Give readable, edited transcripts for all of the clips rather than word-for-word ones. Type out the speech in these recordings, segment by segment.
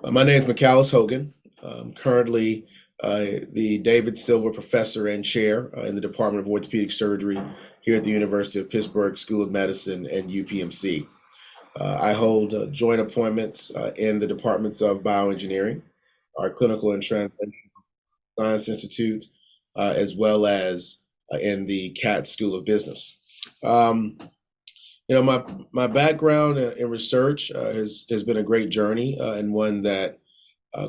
My name is MaCalus Hogan. I'm currently the David Silver Professor and Chair in the Department of Orthopedic Surgery here at the University of Pittsburgh School of Medicine and UPMC. I hold joint appointments in the departments of bioengineering, our Clinical and Translational Science Institute, as well as in the CAT School of Business. Um, my background in research has been a great journey and one that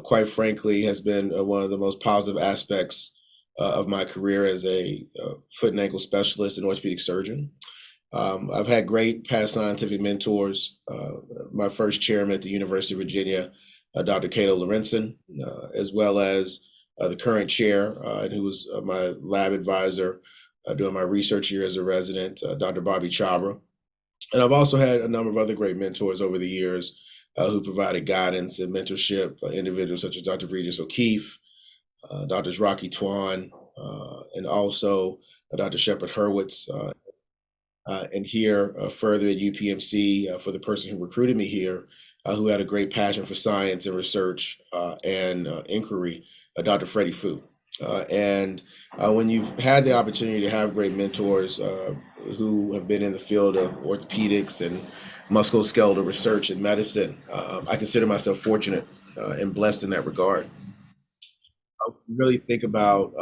quite frankly, has been one of the most positive aspects of my career as a foot and ankle specialist and orthopedic surgeon. I've had great past scientific mentors. My first chairman at the University of Virginia, Dr. Cato Lorenzen, as well as the current chair, and who was my lab advisor during my research year as a resident, Dr. Bobby Chabra. And I've also had a number of other great mentors over the years who provided guidance and mentorship, individuals such as Dr. Regis O'Keefe, Drs. Rocky Twan, and also Dr. Shepard Hurwitz. And here further at UPMC, for the person who recruited me here, who had a great passion for science and research and inquiry, Dr. Freddie Fu. And when you've had the opportunity to have great mentors who have been in the field of orthopedics and musculoskeletal research and medicine, I consider myself fortunate and blessed in that regard. I really think about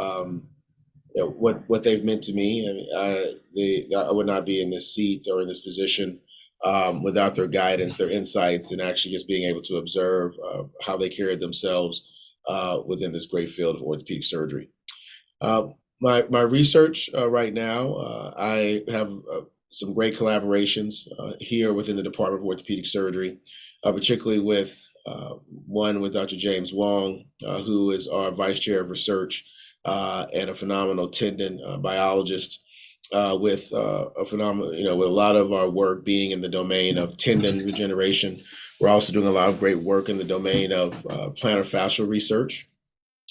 what they've meant to me. I mean, I would not be in this seat or in this position without their guidance, their insights, and actually just being able to observe how they carried themselves within this great field of orthopedic surgery. Uh, my research right now, I have some great collaborations here within the Department of Orthopedic Surgery, particularly with one with Dr. James Wong, who is our Vice Chair of Research and a phenomenal tendon biologist. With a phenomenal, with a lot of our work being in the domain of tendon regeneration, we're also doing a lot of great work in the domain of plantar fascial research,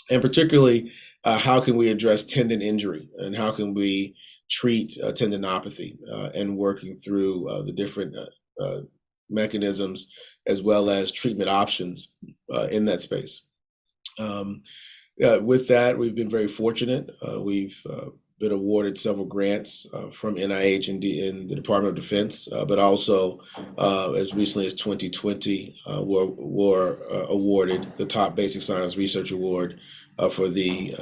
and particularly how can we address tendon injury and how can we treat tendinopathy and working through the different mechanisms as well as treatment options in that space. Um, with that, we've been very fortunate. We've been awarded several grants from NIH and in the Department of Defense, but also as recently as 2020, were awarded the top Basic Science Research Award for the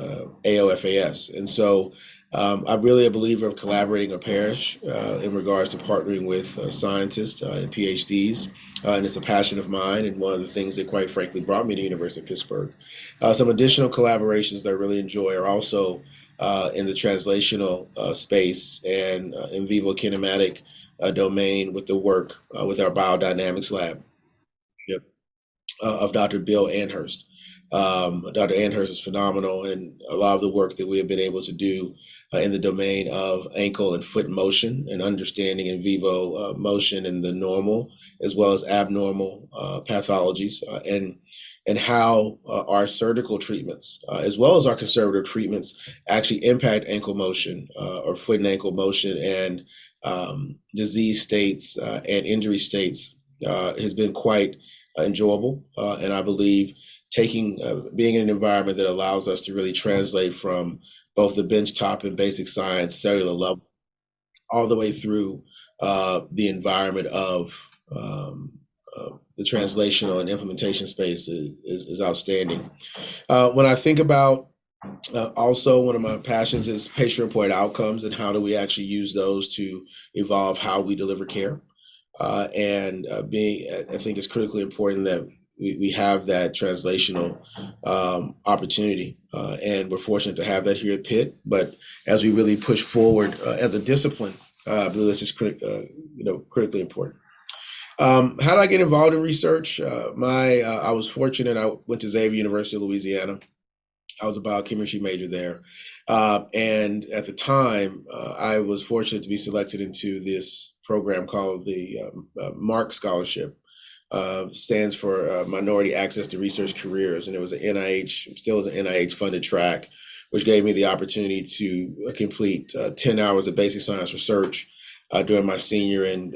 AOFAS. And so I'm really a believer of collaborating or perish in regards to partnering with scientists and PhDs. And it's a passion of mine and one of the things that quite frankly brought me to the University of Pittsburgh. Some additional collaborations that I really enjoy are also in the translational space and in vivo kinematic domain with the work with our biodynamics lab. Yep. Of Dr. Bill Anhurst. Dr. Anhurst is phenomenal, and a lot of the work that we have been able to do in the domain of ankle and foot motion and understanding in vivo motion and the normal as well as abnormal pathologies and how our surgical treatments as well as our conservative treatments actually impact ankle motion or foot and ankle motion and disease states and injury states has been quite enjoyable. And I believe taking being in an environment that allows us to really translate from both the bench top and basic science cellular level all the way through the environment of the translational and implementation space is outstanding. When I think about also, one of my passions is patient-reported outcomes and how do we actually use those to evolve how we deliver care. And being, I think it's critically important that we have that translational opportunity. And we're fortunate to have that here at Pitt. But as we really push forward as a discipline, I believe this is critically important. How did I get involved in research? I was fortunate. I went to Xavier University of Louisiana. I was a biochemistry major there. And at the time, I was fortunate to be selected into this program called the MARC Scholarship. Stands for Minority Access to Research Careers. And it was an NIH, still is an NIH funded track, which gave me the opportunity to complete 10 hours of basic science research during my senior and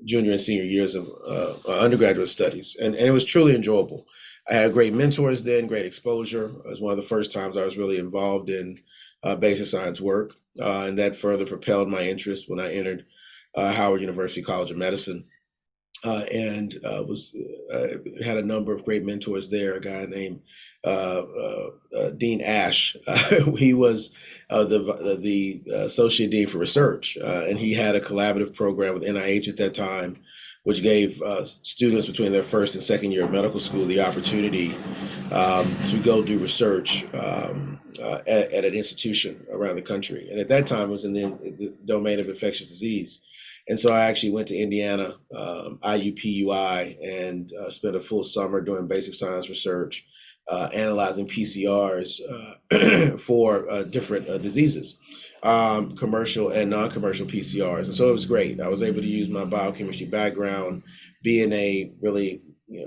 junior and senior years of undergraduate studies. And it was truly enjoyable. I had great mentors then, great exposure. It was one of the first times I was really involved in basic science work, and that further propelled my interest when I entered Howard University College of Medicine, and was had a number of great mentors there. A guy named Dean Ash. He was the associate dean for research, and he had a collaborative program with NIH at that time, which gave students between their first and second year of medical school the opportunity to go do research at an institution around the country. And at that time, it was in the domain of infectious disease. And so I actually went to Indiana, IUPUI, and spent a full summer doing basic science research, analyzing PCRs for different diseases, commercial and non-commercial PCRs. And so it was great. I was able to use my biochemistry background, be in a really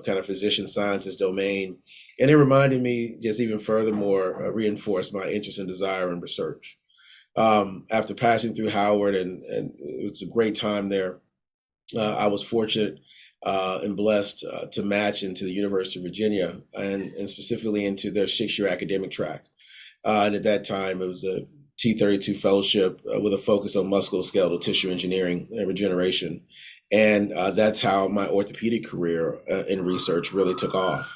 kind of physician scientist domain, and it reminded me just even furthermore reinforced my interest and desire in research. After passing through Howard, and it was a great time there, I was fortunate and blessed to match into the University of Virginia, and specifically into their 6-year academic track. And at that time, it was a T32 fellowship with a focus on musculoskeletal tissue engineering and regeneration. And that's how my orthopedic career in research really took off.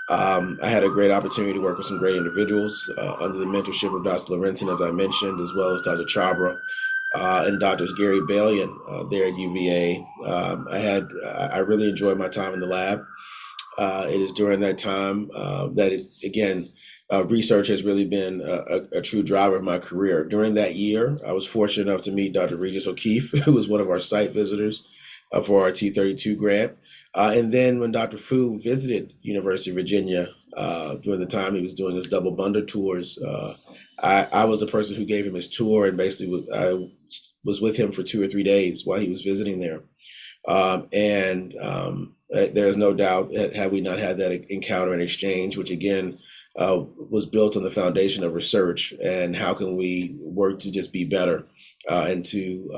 I had a great opportunity to work with some great individuals under the mentorship of Dr. Lorenzen, as I mentioned, as well as Dr. Chabra and Drs. Gary Balian there at UVA. I really enjoyed my time in the lab. It is during that time research has really been a true driver of my career. During that year, I was fortunate enough to meet Dr. Regis O'Keefe, who was one of our site visitors for our T32 grant. And then when Dr. Fu visited University of Virginia during the time he was doing his double bundle tours, I was the person who gave him his tour, and basically I was with him for 2 or 3 days while he was visiting there. There's no doubt that had we not had that encounter and exchange, which again was built on the foundation of research and how can we work to just be better and to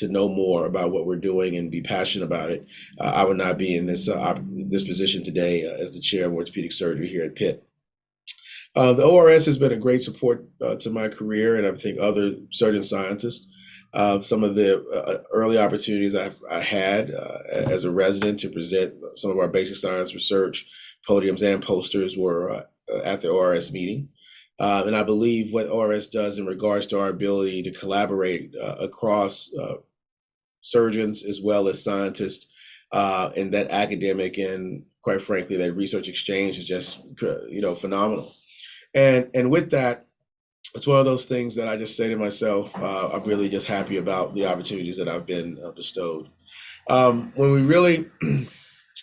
know more about what we're doing and be passionate about it, I would not be in this position today as the chair of orthopedic surgery here at Pitt. The ORS has been a great support to my career, and I think other surgeon scientists. Some of the early opportunities I had as a resident to present some of our basic science research podiums and posters were at the ORS meeting. And I believe what ORS does in regards to our ability to collaborate across surgeons as well as scientists and that academic and quite frankly that research exchange is just phenomenal. And with that, it's one of those things that I just say to myself, I'm really just happy about the opportunities that I've been bestowed.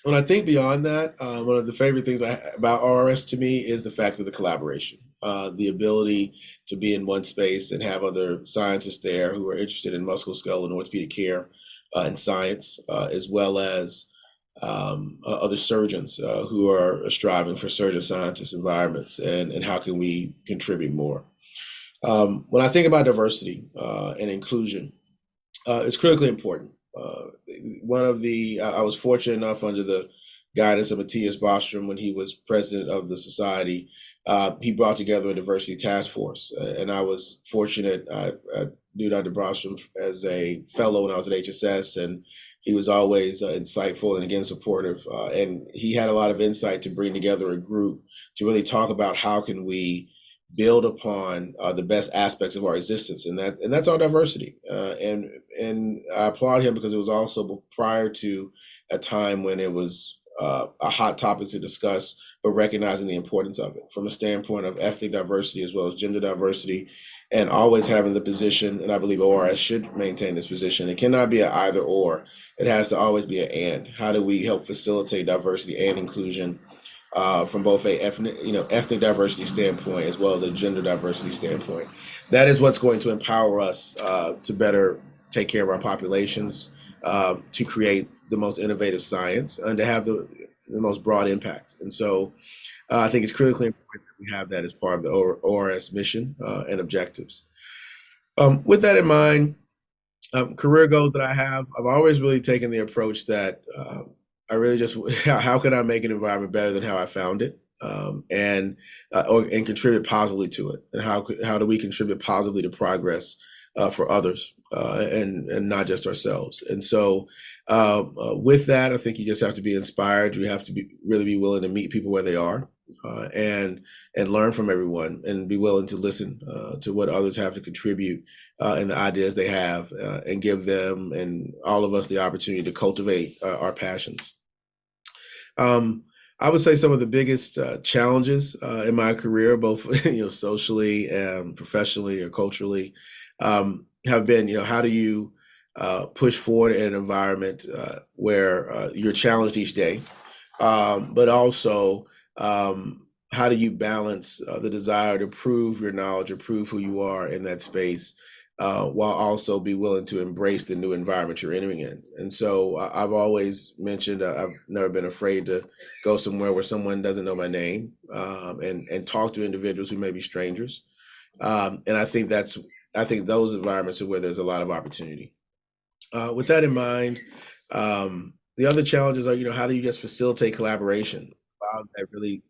When I think beyond that, one of the favorite things about ORS to me is the fact of the collaboration, the ability to be in one space and have other scientists there who are interested in musculoskeletal and orthopedic care and science, as well as other surgeons who are striving for surgeon scientist environments, and how can we contribute more. When I think about diversity and inclusion, it's critically important. I was fortunate enough under the guidance of Matthias Bostrom when he was president of the society. He brought together a diversity task force, and I was fortunate. I knew Dr. Bostrom as a fellow when I was at HSS, and he was always insightful and again supportive. And he had a lot of insight to bring together a group to really talk about how can we build upon the best aspects of our existence, and that's our diversity. And I applaud him because it was also prior to a time when it was a hot topic to discuss, but recognizing the importance of it from a standpoint of ethnic diversity as well as gender diversity, and always having the position. And I believe ORS should maintain this position. It cannot be an either or. It has to always be an and. How do we help facilitate diversity and inclusion? From both a ethnic diversity standpoint as well as a gender diversity standpoint. That is what's going to empower us to better take care of our populations, to create the most innovative science, and to have the most broad impact. And so I think it's critically important that we have that as part of the ORS mission and objectives. With that in mind, career goals that I have, I've always really taken the approach that I really just how can I make an environment better than how I found it, and contribute positively to it, and how do we contribute positively to progress for others, and not just ourselves. And so with that, I think you just have to be inspired. You have to really be willing to meet people where they are, and learn from everyone, and be willing to listen to what others have to contribute, and the ideas they have, and give them and all of us the opportunity to cultivate our passions. Um, I would say some of the biggest challenges in my career, both socially and professionally or culturally, have been, how do you push forward in an environment where you're challenged each day, but also, how do you balance the desire to prove your knowledge or prove who you are in that space, while also be willing to embrace the new environment you're entering in. And so I've always mentioned, I've never been afraid to go somewhere where someone doesn't know my name, and talk to individuals who may be strangers. And I think those environments are where there's a lot of opportunity. With that in mind, the other challenges are, how do you just facilitate collaboration? That really,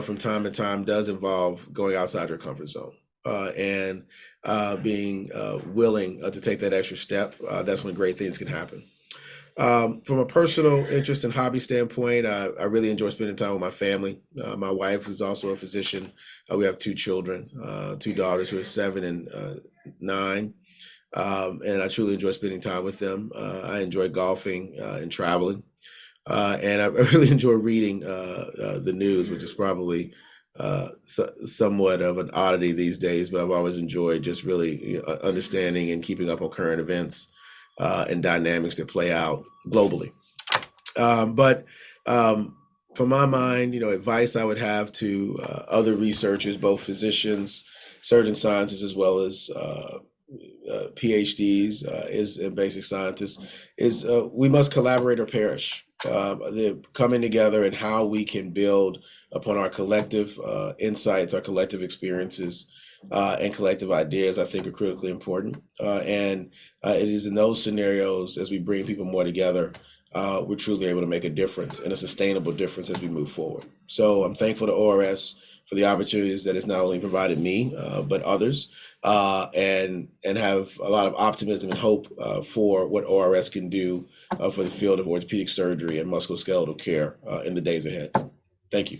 from time to time, does involve going outside your comfort zone, and being willing to take that extra step. That's when great things can happen. From a personal interest and hobby standpoint, I really enjoy spending time with my family. My wife, who's also a physician, we have two children, two daughters who are 7 and 9. And I truly enjoy spending time with them. I enjoy golfing and traveling. And I really enjoy reading the news, which is probably somewhat of an oddity these days, but I've always enjoyed just really, understanding and keeping up on current events and dynamics that play out globally. But for my mind, advice I would have to other researchers, both physicians, surgeon scientists, as well as PhDs, is in basic scientists, is we must collaborate or perish. The coming together and how we can build upon our collective insights, our collective experiences, and collective ideas, I think are critically important. And it is in those scenarios, as we bring people more together, we're truly able to make a difference, and a sustainable difference as we move forward. So I'm thankful to ORS for the opportunities that it's not only provided me, but others, and have a lot of optimism and hope for what ORS can do for the field of orthopedic surgery and musculoskeletal care in the days ahead. Thank you.